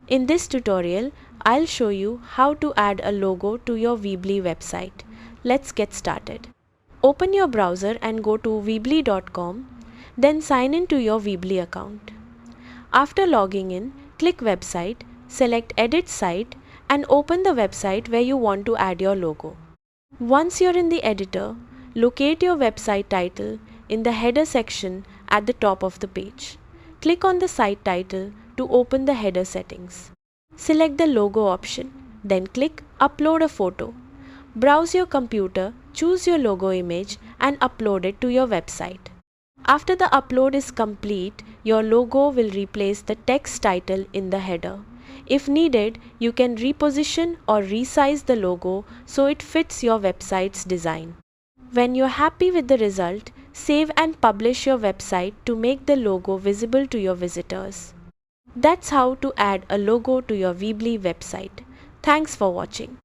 In this tutorial, I'll show you how to add a logo to your Weebly website. Let's get started. Open your browser and go to weebly.com, then sign in to your Weebly account. After logging in, click Website, select Edit Site and open the website where you want to add your logo. Once you're in the editor, locate your website title in the header section at the top of the page. Click on the site title to open the header settings. Select the logo option, then click Upload a photo. Browse your computer, choose your logo image and upload it to your website. After the upload is complete, your logo will replace the text title in the header. If needed, you can reposition or resize the logo so it fits your website's design. When you're happy with the result, save and publish your website to make the logo visible to your visitors. That's how to add a logo to your Weebly website. Thanks for watching.